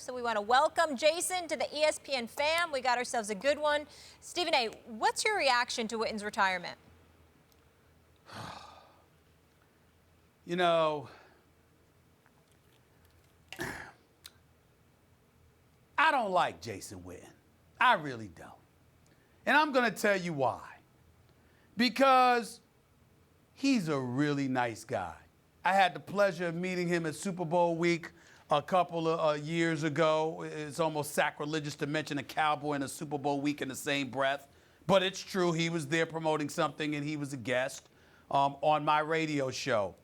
So we want to welcome Jason to the ESPN fam. We got ourselves a good one. Stephen A., what's your reaction to Witten's retirement? You know, I don't like Jason Witten. I really don't. And I'm going to tell you why. Because he's a really nice guy. I had the pleasure of meeting him at Super Bowl week a couple of years ago. It's almost sacrilegious to mention a Cowboy and a Super Bowl week in the same breath. But it's true. He was there promoting something, and he was a guest on my radio show.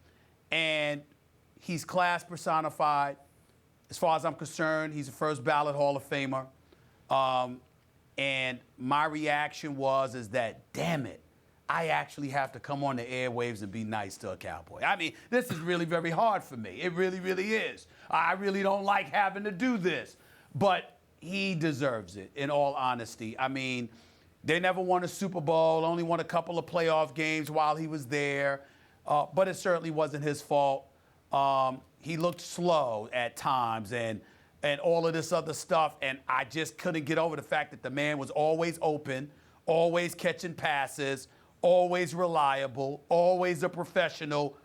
And he's class personified. As far as I'm concerned, he's a first ballot Hall of Famer. And my reaction is that, damn it, I actually have to come on the airwaves and be nice to a Cowboy. I mean, this is really very hard for me. It really, really is. I really don't like having to do this. But he deserves it, in all honesty. I mean, they never won a Super Bowl, only won a couple of playoff games while he was there. But it certainly wasn't his fault. He looked slow at times and all of this other stuff. And I just couldn't get over the fact that the man was always open, always catching passes, always reliable, always a professional,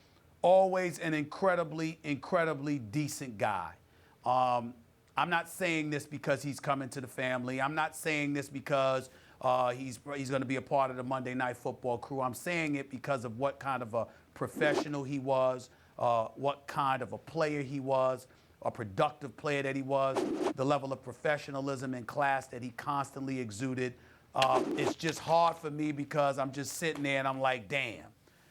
always an incredibly, incredibly decent guy. I'm not saying this because he's coming to the family. I'm not saying this because he's going to be a part of the Monday Night Football crew. I'm saying it because of what kind of a professional he was, what kind of a player he was, a productive player that he was, the level of professionalism and class that he constantly exuded. It's just hard for me because I'm just sitting there and I'm like, damn.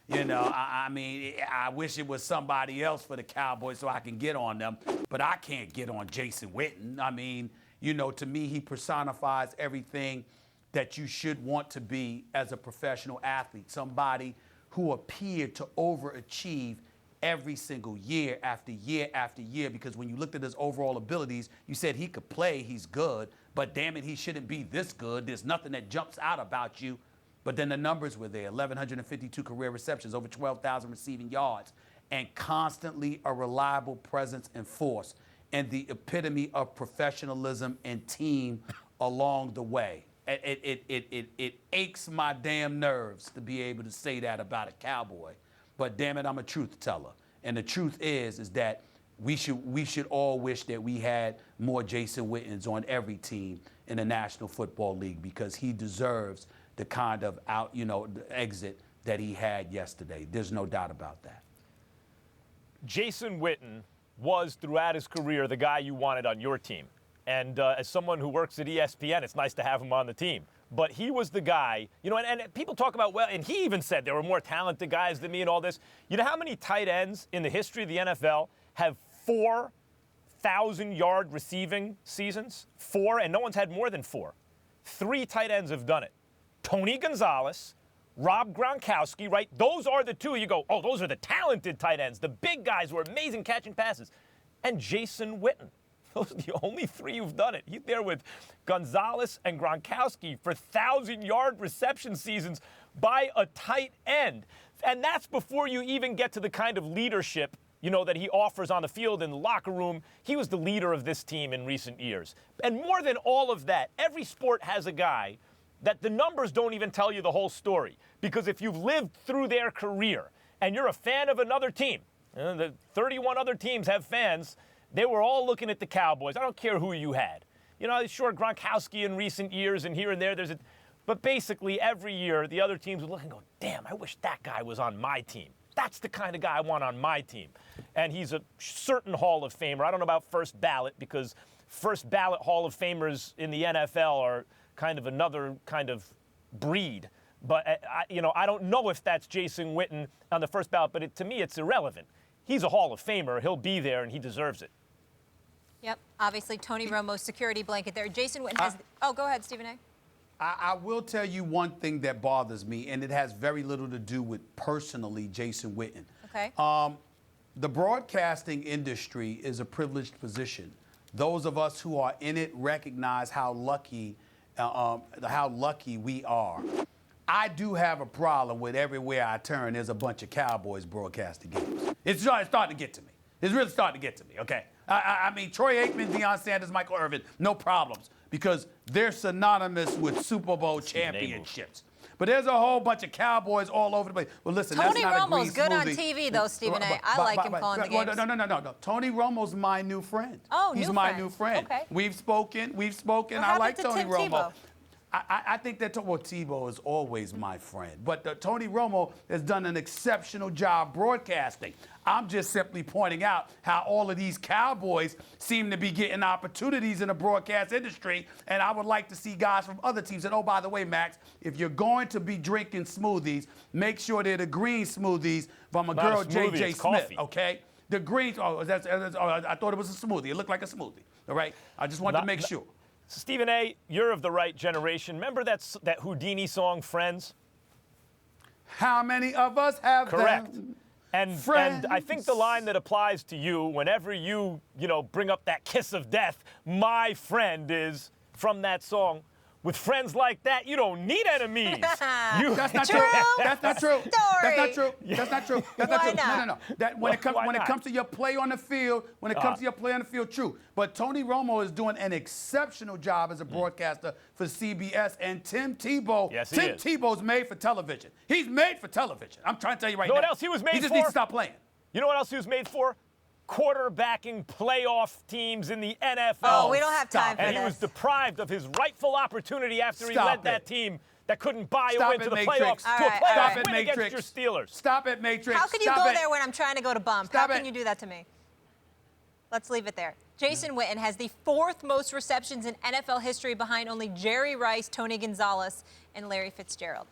You know, I mean, I wish it was somebody else for the Cowboys so I can get on them, but I can't get on Jason Witten. I mean, you know, to me, he personifies everything that you should want to be as a professional athlete, somebody who appeared to overachieve every single year after year after year, because when you looked at his overall abilities, you said he could play, he's good, but damn it, he shouldn't be this good. There's nothing that jumps out about you. But then the numbers were there, 1,152 career receptions, over 12,000 receiving yards, and constantly a reliable presence and force, and the epitome of professionalism and team along the way. It aches my damn nerves to be able to say that about a Cowboy. But damn it, I'm a truth teller. And the truth is that we should all wish that we had more Jason Wittens on every team in the National Football League, because he deserves the kind of exit that he had yesterday. There's no doubt about that. Jason Witten was, throughout his career, the guy you wanted on your team. And as someone who works at ESPN, it's nice to have him on the team. But he was the guy, you know, and people talk about, well, and he even said there were more talented guys than me and all this. You know how many tight ends in the history of the NFL have 4,000-yard receiving seasons? 4, and no one's had more than 4. 3 tight ends have done it. Tony Gonzalez, Rob Gronkowski, right? Those are the two you go, oh, those are the talented tight ends, the big guys who are amazing catching passes. And Jason Witten. Those are the only 3 who've done it. He's there with Gonzalez and Gronkowski for 1,000-yard reception seasons by a tight end. And that's before you even get to the kind of leadership, you know, that he offers on the field in the locker room. He was the leader of this team in recent years. And more than all of that, every sport has a guy that the numbers don't even tell you the whole story. Because if you've lived through their career and you're a fan of another team, the 31 other teams have fans, they were all looking at the Cowboys. I don't care who you had. You know, sure, Gronkowski in recent years and here and there, but basically every year the other teams would look and go, damn, I wish that guy was on my team. That's the kind of guy I want on my team. And he's a certain Hall of Famer. I don't know about first ballot, because first ballot Hall of Famers in the NFL are kind of another kind of breed. But, I don't know if that's Jason Witten on the first ballot, but to me it's irrelevant. He's a Hall of Famer. He'll be there, and he deserves it. Yep, obviously Tony Romo's security blanket there. Jason Witten has... oh, go ahead, Stephen A. I will tell you one thing that bothers me, and it has very little to do with personally Jason Witten. Okay. The broadcasting industry is a privileged position. Those of us who are in it recognize how lucky we are. I do have a problem with everywhere I turn, there's a bunch of Cowboys broadcasting games. It's starting to get to me. It's really starting to get to me, okay? I mean, Troy Aikman, Deion Sanders, Michael Irvin, no problems because they're synonymous with Super Bowl championships. But there's a whole bunch of Cowboys all over the place. Well, listen, Tony that's not Romo's a green good on smoothie. TV, though, Stephen A. I like him calling the games. No. Tony Romo's my new friend. Oh, He's new my friend. new friend. Okay. We've spoken. What I like happened to Tony Tim Romo. Tebow? I think that Tebow is always my friend. But Tony Romo has done an exceptional job broadcasting. I'm just simply pointing out how all of these Cowboys seem to be getting opportunities in the broadcast industry, and I would like to see guys from other teams. And, oh, by the way, Max, if you're going to be drinking smoothies, make sure they're the green smoothies from a Not girl, a smoothie, J.J. it's Smith, coffee. okay? The greens, I thought it was a smoothie. It looked like a smoothie, all right? I just wanted to make sure. Stephen A., you're of the right generation. Remember that Houdini song, Friends? How many of us have Correct. them? And I think the line that applies to you whenever you bring up that kiss of death, my friend, is from that song. With friends like that, you don't need enemies. That's not True. true. That's not true. Story. That's not true. That's not true. That's not Why true. not? No. That when it Why comes to your play on the field, true. But Tony Romo is doing an exceptional job as a broadcaster for CBS, and Tim Tebow. Yes, he Tim is. Tebow's made for television. He's made for television. I'm trying to tell you right now. You know what else he was made He just for? needs to stop playing. You know what else he was made for? Quarterbacking playoff teams in the NFL. Oh, we don't have time for And he this. was deprived of his rightful opportunity after he led that team that couldn't buy a Stop win it, to the Matrix. playoffs All to a right, playoff all right. win against your Steelers. Stop it, Matrix. How can you Stop go it. there when I'm trying to go to bump? Stop How can it. you do that to me? Let's leave it there. Jason Witten has the 4th most receptions in NFL history behind only Jerry Rice, Tony Gonzalez, and Larry Fitzgerald.